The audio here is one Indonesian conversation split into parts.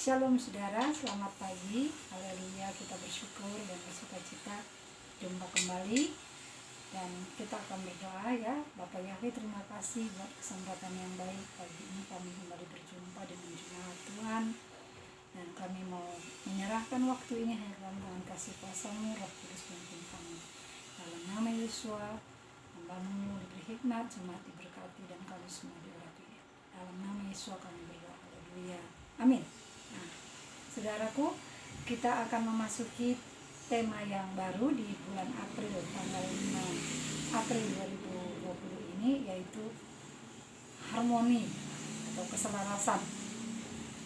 Shalom saudara, selamat pagi. Haleluya, kita bersyukur dan bersukacita jumpa kembali. Dan kita akan berdoa ya. Bapak Yahweh, terima kasih buat kesempatan yang baik. Pagi ini kami kembali berjumpa dengan jemaat Tuhan. Dan kami mau menyerahkan waktu ini hanya dalam Tuhan kasih kuasa-Mu, Roh Kudus pimpin kami. Dalam nama Yesus, hamba-Mu diberi hikmat, jemaat diberkati dan kami semua diurapi. Dalam nama Yesus kami berdoa. Haleluya. Amin. Nah, saudaraku, kita akan memasuki tema yang baru di bulan April, tanggal 5 April 2020 ini, yaitu harmoni atau keselarasan.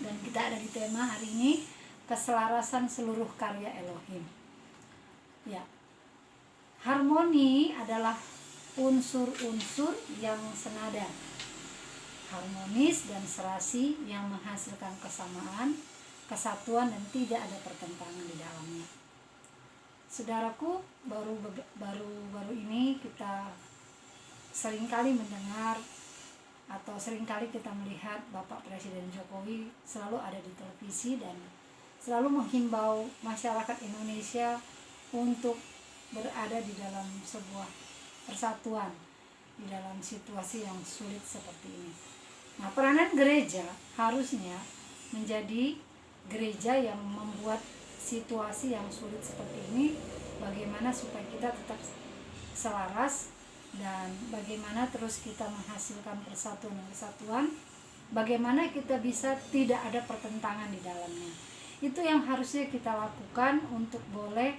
Dan kita ada di tema hari ini, keselarasan seluruh karya Elohim. Ya, harmoni adalah unsur-unsur yang senada, harmonis dan serasi yang menghasilkan kesamaan, kesatuan dan tidak ada pertentangan di dalamnya. Saudaraku, baru ini kita seringkali mendengar atau seringkali kita melihat Bapak Presiden Jokowi selalu ada di televisi dan selalu menghimbau masyarakat Indonesia untuk berada di dalam sebuah persatuan di dalam situasi yang sulit seperti ini. Nah, peranan gereja harusnya menjadi gereja yang membuat situasi yang sulit seperti ini, bagaimana supaya kita tetap selaras dan bagaimana terus kita menghasilkan persatuan dan kesatuan, bagaimana kita bisa tidak ada pertentangan di dalamnya. Itu yang harusnya kita lakukan untuk boleh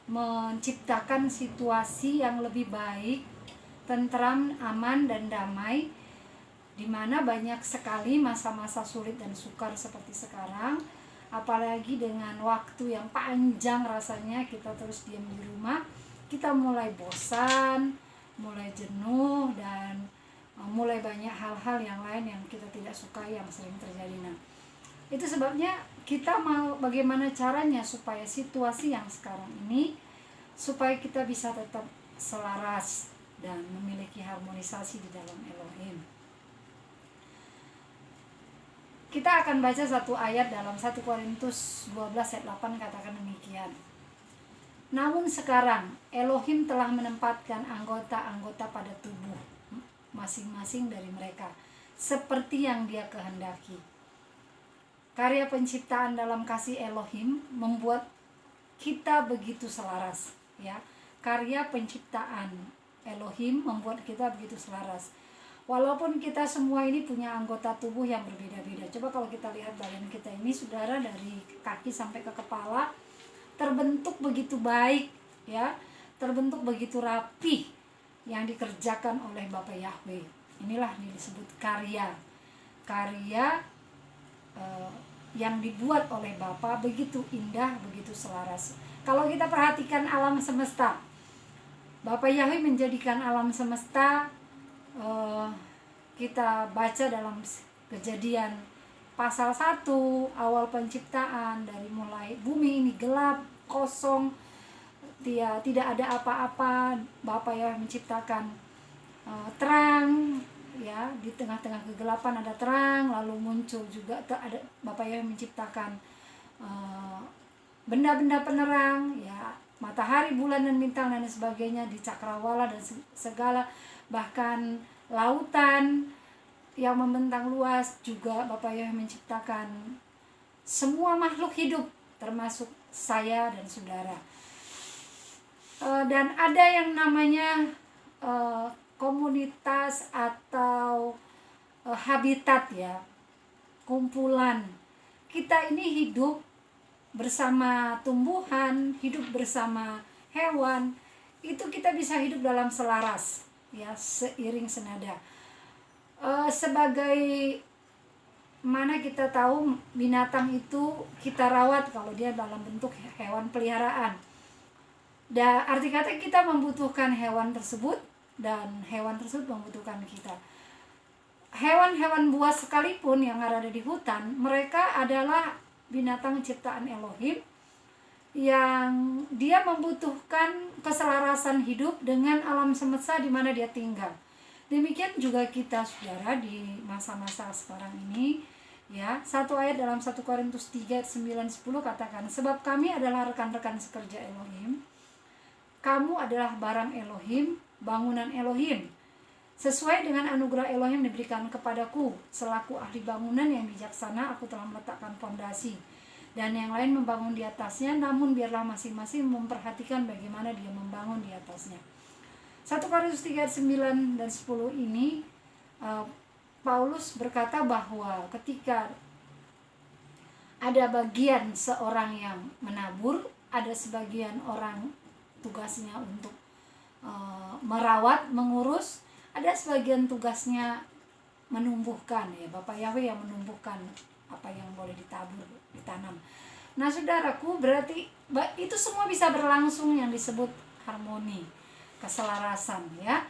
menciptakan situasi yang lebih baik, tentram, aman dan damai, di mana banyak sekali masa-masa sulit dan sukar seperti sekarang. Apalagi dengan waktu yang panjang rasanya kita terus diam di rumah, kita mulai bosan, mulai jenuh, dan mulai banyak hal-hal yang lain yang kita tidak sukai yang sering terjadi. Nah, itu sebabnya kita mau bagaimana caranya supaya situasi yang sekarang ini, supaya kita bisa tetap selaras dan memiliki harmonisasi di dalam Elohim. Kita akan baca satu ayat dalam 1 Korintus 12 ayat 8, katakan demikian. Namun sekarang Elohim telah menempatkan anggota-anggota pada tubuh masing-masing dari mereka seperti yang Dia kehendaki. Karya penciptaan dalam kasih Elohim membuat kita begitu selaras, ya. Karya penciptaan Elohim membuat kita begitu selaras. Walaupun kita semua ini punya anggota tubuh yang berbeda-beda. Coba kalau kita lihat badan kita ini, saudara, dari kaki sampai ke kepala terbentuk begitu baik, ya, terbentuk begitu rapi yang dikerjakan oleh Bapak Yahweh. Inilah disebut karya yang dibuat oleh Bapa, begitu indah, begitu selaras. Kalau kita perhatikan alam semesta, Bapak Yahweh menjadikan alam semesta, kita baca dalam Kejadian pasal 1 awal penciptaan, dari mulai bumi ini gelap, kosong, tidak ada apa-apa, Bapak Yahweh menciptakan terang, ya, di tengah-tengah kegelapan ada terang, lalu muncul juga ada Bapak Yahweh menciptakan benda-benda penerang, ya, matahari, bulan dan bintang dan sebagainya di cakrawala dan segala, bahkan lautan yang membentang luas juga Bapak Yahweh menciptakan semua makhluk hidup termasuk saya dan saudara. Dan ada yang namanya komunitas atau habitat, ya, kumpulan. Kita ini hidup bersama tumbuhan, hidup bersama hewan, itu kita bisa hidup dalam selaras, ya, seiring senada. Sebagai mana kita tahu binatang itu kita rawat kalau dia dalam bentuk hewan peliharaan. Dan arti kata kita membutuhkan hewan tersebut dan hewan tersebut membutuhkan kita. Hewan-hewan buas sekalipun yang ada di hutan, mereka adalah binatang ciptaan Elohim yang dia membutuhkan keselarasan hidup dengan alam semesta di mana dia tinggal. Demikian juga kita, saudara, di masa-masa sekarang ini, Ya, satu ayat dalam 1 Korintus 3 ayat 9 10 katakan, sebab kami adalah rekan-rekan sekerja Elohim, kamu adalah barang Elohim, bangunan Elohim. Sesuai dengan anugerah Elohim diberikan kepadaku, selaku ahli bangunan yang bijaksana, aku telah meletakkan fondasi, dan yang lain membangun di atasnya, namun biarlah masing-masing memperhatikan bagaimana dia membangun di atasnya. 1 Korintus 3 ayat 9 dan 10 ini, Paulus berkata bahwa ketika ada bagian seorang yang menabur, ada sebagian orang tugasnya untuk merawat, mengurus, ada sebagian tugasnya menumbuhkan, ya Bapak Yahweh yang menumbuhkan apa yang boleh ditabur, ditanam. Nah saudaraku, berarti itu semua bisa berlangsung yang disebut harmoni, keselarasan, ya,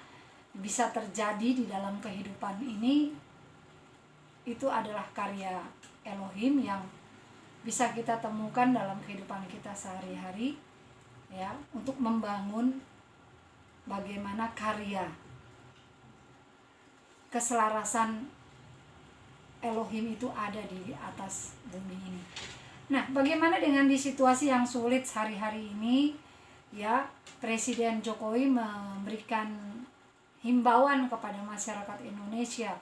bisa terjadi di dalam kehidupan ini. Itu adalah karya Elohim yang bisa kita temukan dalam kehidupan kita sehari-hari, ya, untuk membangun bagaimana karya keselarasan Elohim itu ada di atas bumi ini. Nah, bagaimana dengan di situasi yang sulit sehari-hari ini, ya, Presiden Jokowi memberikan himbauan kepada masyarakat Indonesia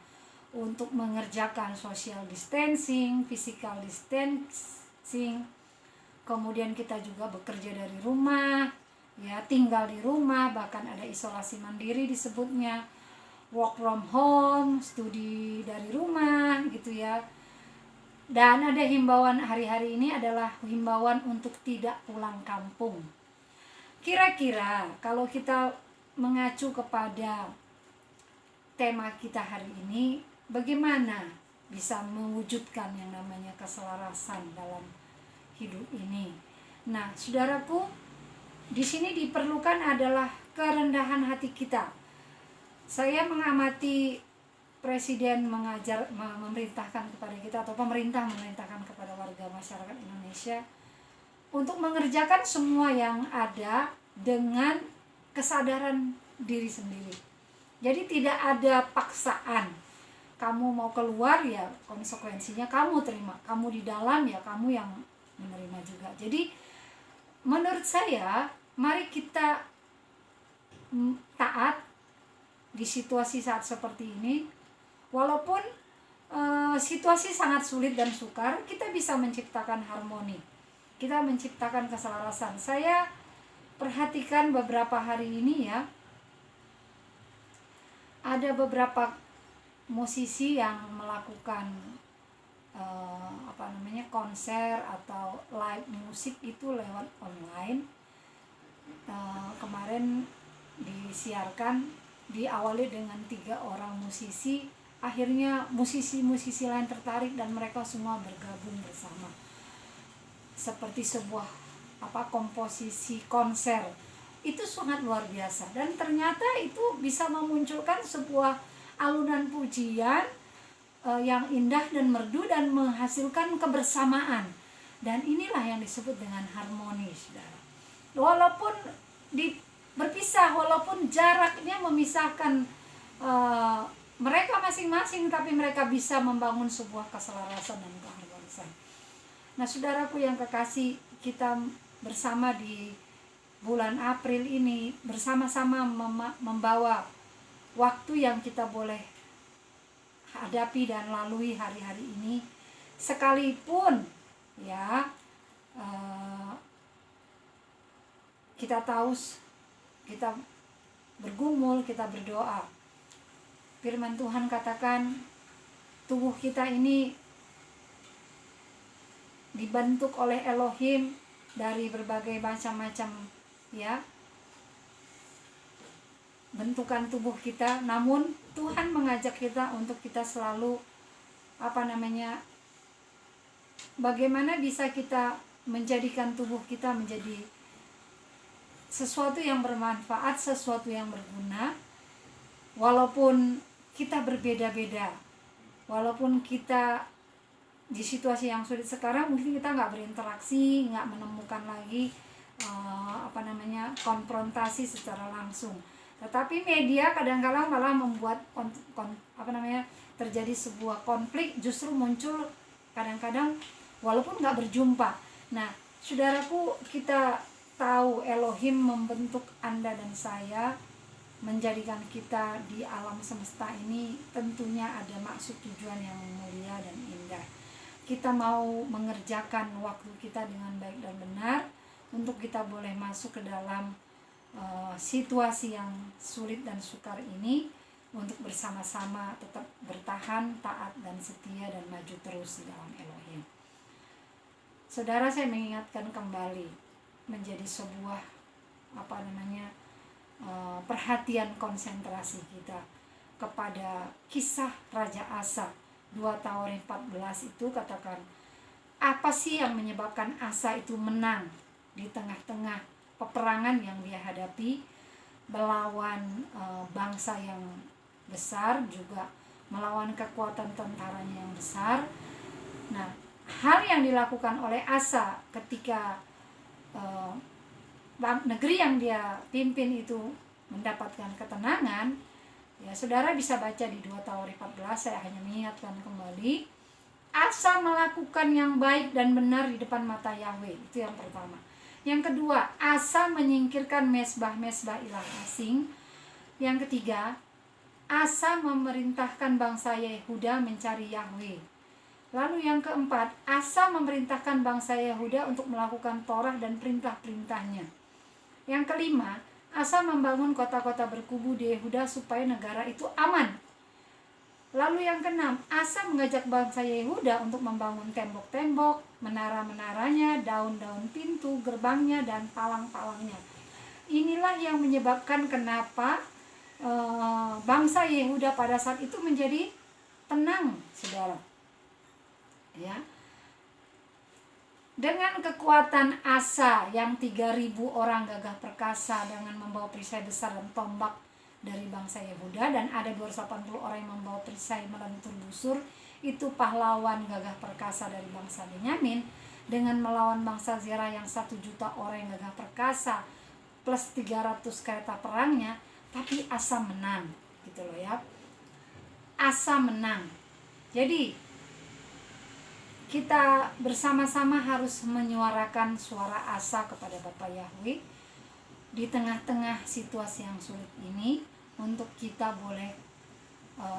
untuk mengerjakan social distancing, physical distancing. Kemudian kita juga bekerja dari rumah, ya, tinggal di rumah, bahkan ada isolasi mandiri disebutnya, work from home, studi dari rumah gitu ya. Dan ada himbauan hari-hari ini adalah himbauan untuk tidak pulang kampung. Kira-kira kalau kita mengacu kepada tema kita hari ini, bagaimana bisa mewujudkan yang namanya keselarasan dalam hidup ini? Nah, saudaraku, di sini diperlukan adalah kerendahan hati kita. Saya mengamati Presiden memerintahkan kepada kita, atau pemerintah memerintahkan kepada warga masyarakat Indonesia untuk mengerjakan semua yang ada dengan kesadaran diri sendiri. Jadi tidak ada paksaan. Kamu mau keluar, ya konsekuensinya kamu terima. Kamu di dalam, ya kamu yang menerima juga. Jadi menurut saya, mari kita taat di situasi saat seperti ini. Walaupun situasi sangat sulit dan sukar, kita bisa menciptakan harmoni, kita menciptakan keselarasan. Saya perhatikan beberapa hari ini, ya, ada beberapa musisi yang melakukan konser atau live musik itu lewat online. Kemarin disiarkan, diawali dengan 3 orang musisi. Akhirnya musisi-musisi lain tertarik dan mereka semua bergabung bersama seperti sebuah komposisi konser. Itu sangat luar biasa, dan ternyata itu bisa memunculkan sebuah alunan pujian yang indah dan merdu dan menghasilkan kebersamaan. Dan inilah yang disebut dengan harmoni, saudara. Walaupun berpisah, walaupun jaraknya memisahkan mereka masing-masing, tapi mereka bisa membangun sebuah keselarasan dan keharmonisan. Nah, saudaraku yang kekasih, kita bersama di bulan April ini bersama-sama membawa waktu yang kita boleh hadapi dan lalui hari-hari ini, sekalipun, ya, kita tahu, kita bergumul, kita berdoa. Firman Tuhan katakan tubuh kita ini dibentuk oleh Elohim dari berbagai macam-macam, ya, bentukan tubuh kita. Namun Tuhan mengajak kita untuk kita selalu bagaimana bisa kita menjadikan tubuh kita menjadi sesuatu yang bermanfaat, sesuatu yang berguna. Walaupun kita berbeda-beda, walaupun kita di situasi yang sulit sekarang, mungkin kita nggak berinteraksi, nggak menemukan lagi konfrontasi secara langsung. Tetapi media kadang-kadang malah membuat terjadi sebuah konflik, justru muncul kadang-kadang walaupun nggak berjumpa. Nah, saudaraku, kita tahu Elohim membentuk Anda dan saya, menjadikan kita di alam semesta ini tentunya ada maksud tujuan yang mulia dan indah. Kita mau mengerjakan waktu kita dengan baik dan benar untuk kita boleh masuk ke dalam situasi yang sulit dan sukar ini, untuk bersama-sama tetap bertahan, taat dan setia dan maju terus di dalam Elohim. Saudara, saya mengingatkan kembali menjadi sebuah perhatian konsentrasi kita kepada kisah Raja Asa 2 Tawarikh 14 itu. Katakan, apa sih yang menyebabkan Asa itu menang di tengah-tengah peperangan yang dia hadapi, melawan bangsa yang besar, juga melawan kekuatan tentaranya yang besar. Nah, hal yang dilakukan oleh Asa ketika negeri yang dia pimpin itu mendapatkan ketenangan, ya saudara bisa baca di 2 Tawarikh 14. Saya hanya mengingatkan kembali, Asa melakukan yang baik dan benar di depan mata Yahweh. Itu yang pertama. Yang kedua, Asa menyingkirkan mesbah-mesbah ilah asing. Yang ketiga, Asa memerintahkan bangsa Yehuda mencari Yahweh. Lalu yang keempat, Asa memerintahkan bangsa Yehuda untuk melakukan Torah dan perintah-perintahnya. Yang kelima, Asa membangun kota-kota berkubu di Yehuda supaya negara itu aman. Lalu yang keenam, Asa mengajak bangsa Yehuda untuk membangun tembok-tembok, menara-menaranya, daun-daun pintu, gerbangnya, dan palang-palangnya. Inilah yang menyebabkan kenapa bangsa Yehuda pada saat itu menjadi tenang, saudara. Ya. Dengan kekuatan Asa yang 3.000 orang gagah perkasa dengan membawa perisai besar dan tombak dari bangsa Yehuda, dan ada 280 orang yang membawa perisai melentur busur, itu pahlawan gagah perkasa dari bangsa Benyamin, dengan melawan bangsa Zerah yang 1 juta orang yang gagah perkasa plus 300 kereta perangnya. Tapi Asa menang, gitu loh ya. Asa menang. Jadi kita bersama-sama harus menyuarakan suara Asa kepada Bapa Yahweh di tengah-tengah situasi yang sulit ini, untuk kita boleh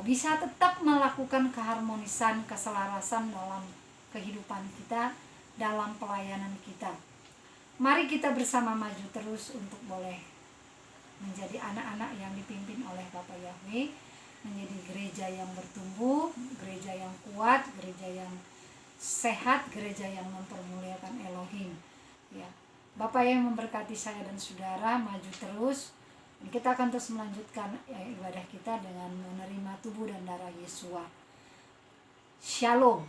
bisa tetap melakukan keharmonisan, keselarasan dalam kehidupan kita, dalam pelayanan kita. Mari kita bersama maju terus untuk boleh menjadi anak-anak yang dipimpin oleh Bapa Yahweh, menjadi gereja yang bertumbuh, gereja yang kuat, gereja yang sehat, gereja yang mempermuliakan Elohim. Ya, Bapak yang memberkati saya dan saudara, maju terus. Dan kita akan terus melanjutkan ibadah kita dengan menerima tubuh dan darah Yesua. Shalom.